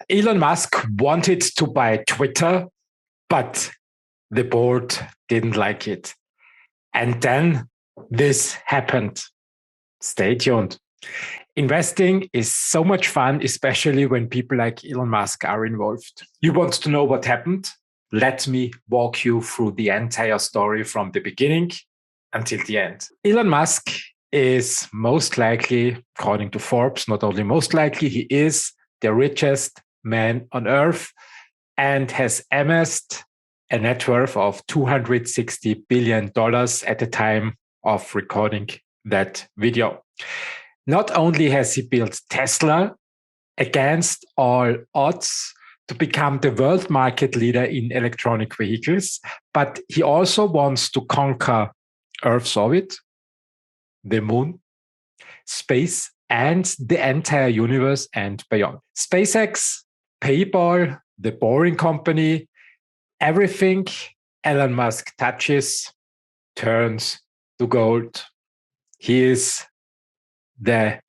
Elon Musk wanted to buy Twitter, but the board didn't like it. And then this happened. Stay tuned. Investing is so much fun, especially when people like Elon Musk are involved. You want to know what happened? Let me walk you through the entire story from the beginning until the end. Elon Musk is most likely, according to Forbes, not only most likely, he is the richest man on earth and has amassed a net worth of $260 billion at the time of recording that video. Not only has he built Tesla against all odds to become the world market leader in electronic vehicles, but he also wants to conquer Earth's orbit, the moon, space, and the entire universe and beyond. SpaceX, PayPal, the Boring Company, everything Elon Musk touches turns to gold. He is the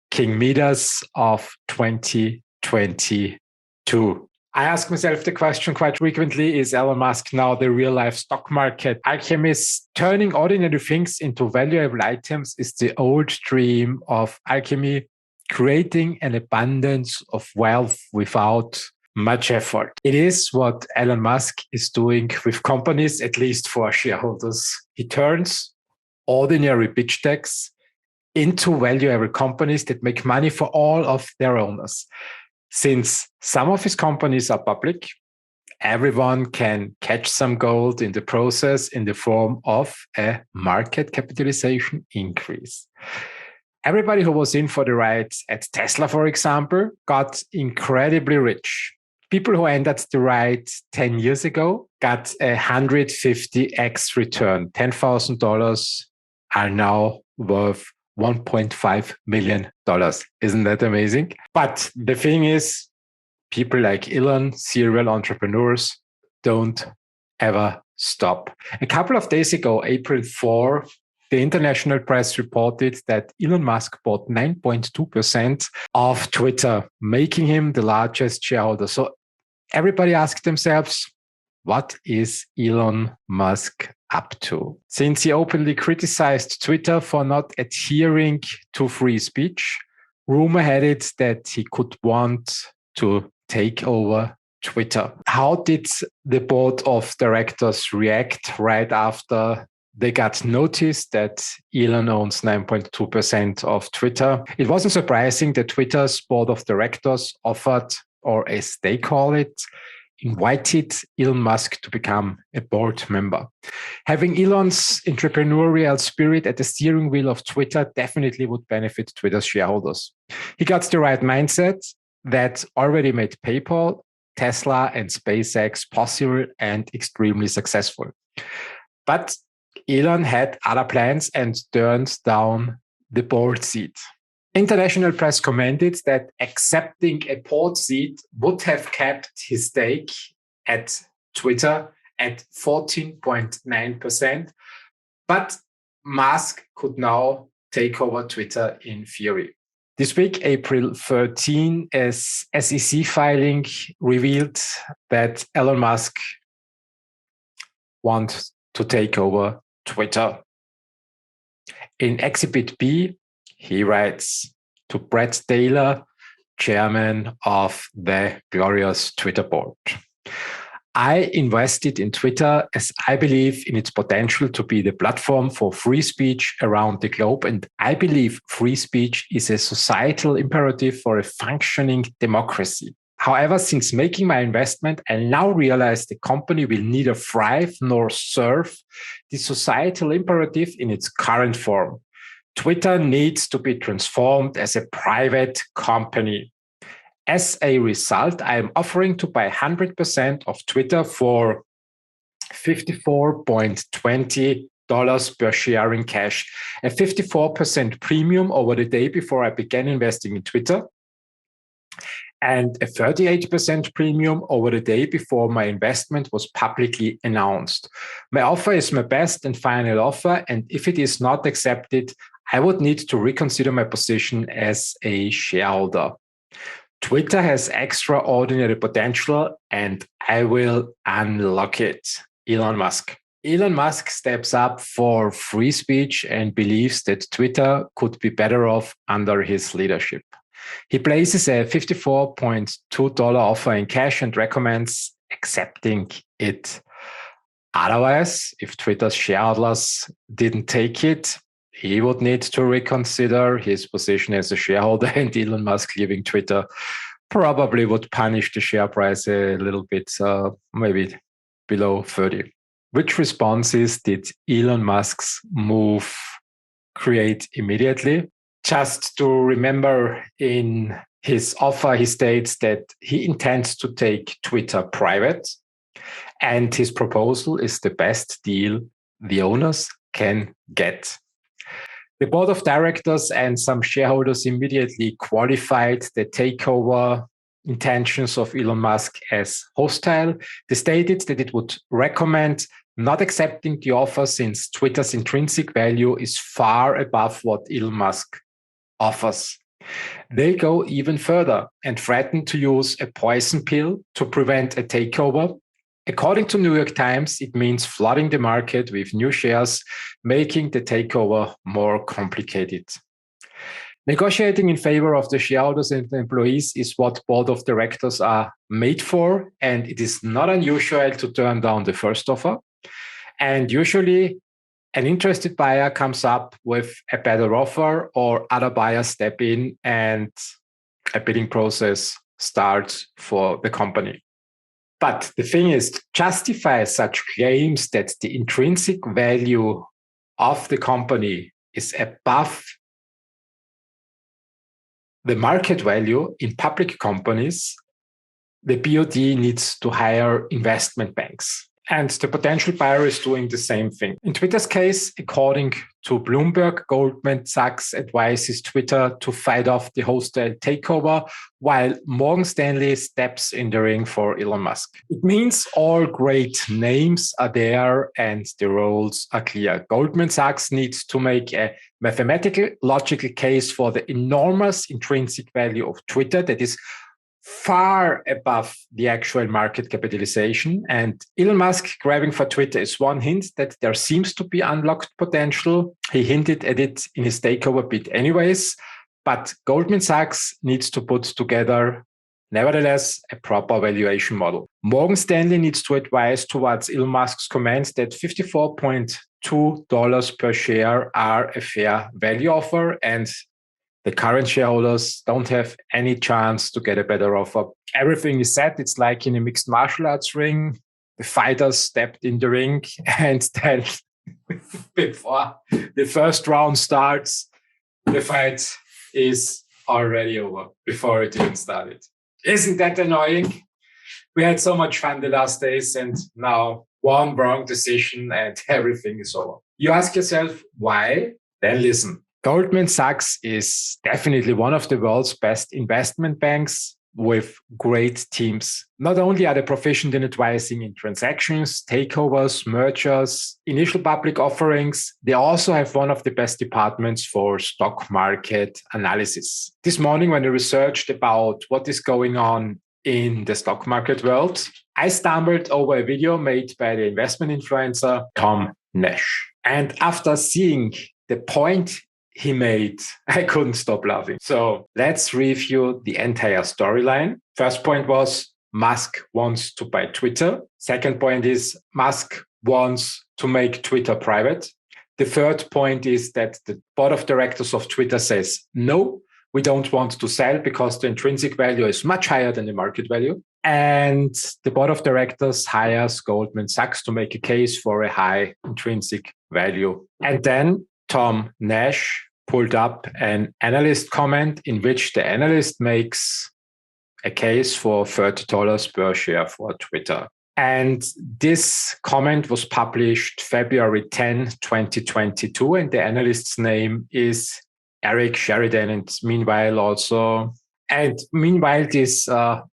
King Midas of 2022. I ask myself the question quite frequently, is Elon Musk now the real-life stock market alchemist? Turning ordinary things into valuable items is the old dream of alchemy, creating an abundance of wealth without much effort. It is what Elon Musk is doing with companies, at least for shareholders. He turns ordinary pitch decks into valuable companies that make money for all of their owners. Since some of his companies are public, everyone can catch some gold in the process in the form of a market capitalization increase. Everybody who was in for the ride at Tesla, for example, got incredibly rich. People who entered the ride 10 years ago got a 150x return. $10,000 are now worth $1.5 million. Isn't that amazing? But the thing is, people like Elon, serial entrepreneurs, don't ever stop. A couple of days ago, April 4, the international press reported that Elon Musk bought 9.2% of Twitter, making him the largest shareholder. So everybody asked themselves, what is Elon Musk up to? Since he openly criticized Twitter for not adhering to free speech, rumor had it that he could want to take over Twitter. How did the board of directors react right after they got noticed that Elon owns 9.2% of Twitter? It wasn't surprising that Twitter's board of directors offered, or as they call it, invited Elon Musk to become a board member. Having Elon's entrepreneurial spirit at the steering wheel of Twitter definitely would benefit Twitter's shareholders. He got the right mindset that already made PayPal, Tesla, and SpaceX possible and extremely successful. But Elon had other plans and turned down the board seat. International press commented that accepting a board seat would have kept his stake at Twitter at 14.9%, but Musk could now take over Twitter in theory. This week, April 13, a SEC filing revealed that Elon Musk wants to take over Twitter. In Exhibit B, he writes to Brett Taylor, chairman of the glorious Twitter board. I invested in Twitter as I believe in its potential to be the platform for free speech around the globe. And I believe free speech is a societal imperative for a functioning democracy. However, since making my investment, I now realize the company will neither thrive nor serve the societal imperative in its current form. Twitter needs to be transformed as a private company. As a result, I am offering to buy 100% of Twitter for $54.20 per share in cash, a 54% premium over the day before I began investing in Twitter, and a 38% premium over the day before my investment was publicly announced. My offer is my best and final offer, and if it is not accepted, I would need to reconsider my position as a shareholder. Twitter has extraordinary potential and I will unlock it. Elon Musk. Elon Musk steps up for free speech and believes that Twitter could be better off under his leadership. He places a $54.2 offer in cash and recommends accepting it. Otherwise, if Twitter's shareholders didn't take it, he would need to reconsider his position as a shareholder, and Elon Musk leaving Twitter probably would punish the share price a little bit, maybe below 30. Which responses did Elon Musk's move create immediately? Just to remember, in his offer, he states that he intends to take Twitter private, and his proposal is the best deal the owners can get. The board of directors and some shareholders immediately qualified the takeover intentions of Elon Musk as hostile. They stated that it would recommend not accepting the offer since Twitter's intrinsic value is far above what Elon Musk offers. They go even further and threaten to use a poison pill to prevent a takeover. According to New York Times, it means flooding the market with new shares, making the takeover more complicated. Negotiating in favor of the shareholders and the employees is what board of directors are made for, and it is not unusual to turn down the first offer. And usually, an interested buyer comes up with a better offer, or other buyers step in and a bidding process starts for the company. But the thing is, to justify such claims that the intrinsic value of the company is above the market value in public companies, the BOD needs to hire investment banks. And the potential buyer is doing the same thing. In Twitter's case, according to Bloomberg, Goldman Sachs advises Twitter to fight off the hostile takeover, while Morgan Stanley steps in the ring for Elon Musk. It means all great names are there and the roles are clear. Goldman Sachs needs to make a mathematical, logical case for the enormous intrinsic value of Twitter that is far above the actual market capitalization. And Elon Musk grabbing for Twitter is one hint that there seems to be unlocked potential. He hinted at it in his takeover bid anyways, but Goldman Sachs needs to put together, nevertheless, a proper valuation model. Morgan Stanley needs to advise towards Elon Musk's comments that $54.2 per share are a fair value offer, and the current shareholders don't have any chance to get a better offer. Everything is set. It's like in a mixed martial arts ring. The fighters stepped in the ring, and then before the first round starts, the fight is already over before it even started. Isn't that annoying? We had so much fun the last days, and now one wrong decision and everything is over. You ask yourself, why? Then listen. Goldman Sachs is definitely one of the world's best investment banks with great teams. Not only are they proficient in advising in transactions, takeovers, mergers, initial public offerings, they also have one of the best departments for stock market analysis. This morning, when I researched about what is going on in the stock market world, I stumbled over a video made by the investment influencer Tom Nash. And after seeing the point he made, I couldn't stop laughing. So let's review the entire storyline. First point was Musk wants to buy Twitter. Second point is Musk wants to make Twitter private. The third point is that the board of directors of Twitter says, no, we don't want to sell because the intrinsic value is much higher than the market value. And the board of directors hires Goldman Sachs to make a case for a high intrinsic value. And then Tom Nash pulled up an analyst comment in which the analyst makes a case for $30 per share for Twitter. And this comment was published February 10, 2022, and the analyst's name is Eric Sheridan. And meanwhile, this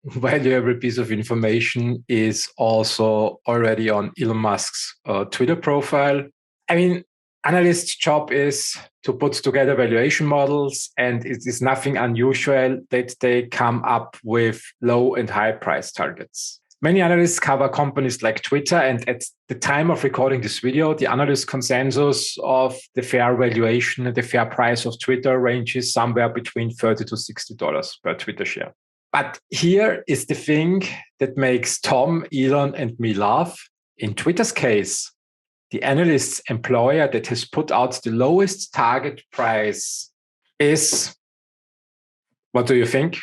valuable piece of information is also already on Elon Musk's Twitter profile. I mean, Analyst's job is to put together valuation models, and it is nothing unusual that they come up with low and high price targets. Many analysts cover companies like Twitter, and at the time of recording this video, the analyst consensus of the fair valuation and the fair price of Twitter ranges somewhere between $30 to $60 per Twitter share. But here is the thing that makes Tom, Elon, and me laugh. In Twitter's case, the analyst's employer that has put out the lowest target price is, what do you think?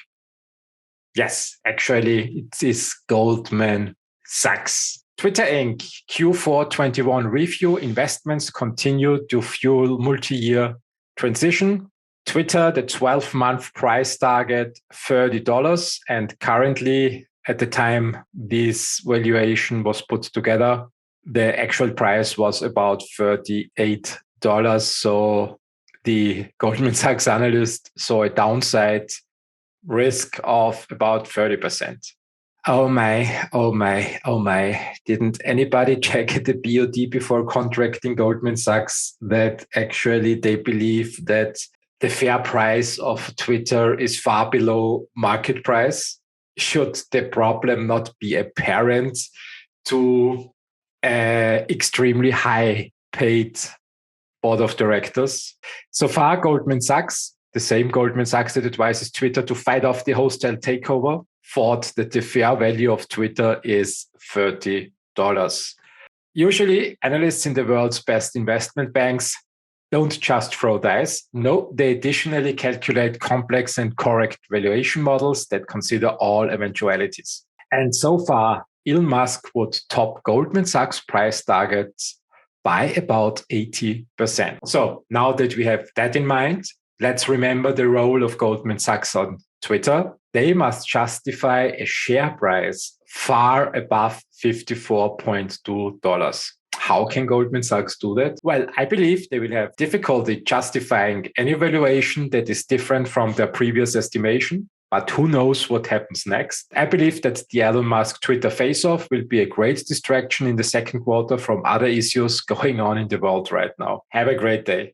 Yes, actually, it is Goldman Sachs. Twitter Inc. Q4 21 review: investments continue to fuel multi-year transition. Twitter, the 12-month price target, $30. And currently, at the time this valuation was put together, the actual price was about $38. So the Goldman Sachs analyst saw a downside risk of about 30%. Oh my, oh my, oh my. Didn't anybody check at the BOD before contracting Goldman Sachs that actually they believe that the fair price of Twitter is far below market price? Should the problem not be apparent to extremely high paid board of directors? So far, Goldman Sachs, the same Goldman Sachs that advises Twitter to fight off the hostile takeover, thought that the fair value of Twitter is $30. Usually, analysts in the world's best investment banks don't just throw dice. No, they additionally calculate complex and correct valuation models that consider all eventualities. And so far, Elon Musk would top Goldman Sachs price targets by about 80%. So now that we have that in mind, let's remember the role of Goldman Sachs on Twitter. They must justify a share price far above $54.2. How can Goldman Sachs do that? Well, I believe they will have difficulty justifying any valuation that is different from their previous estimation. But who knows what happens next? I believe that the Elon Musk Twitter face-off will be a great distraction in the second quarter from other issues going on in the world right now. Have a great day.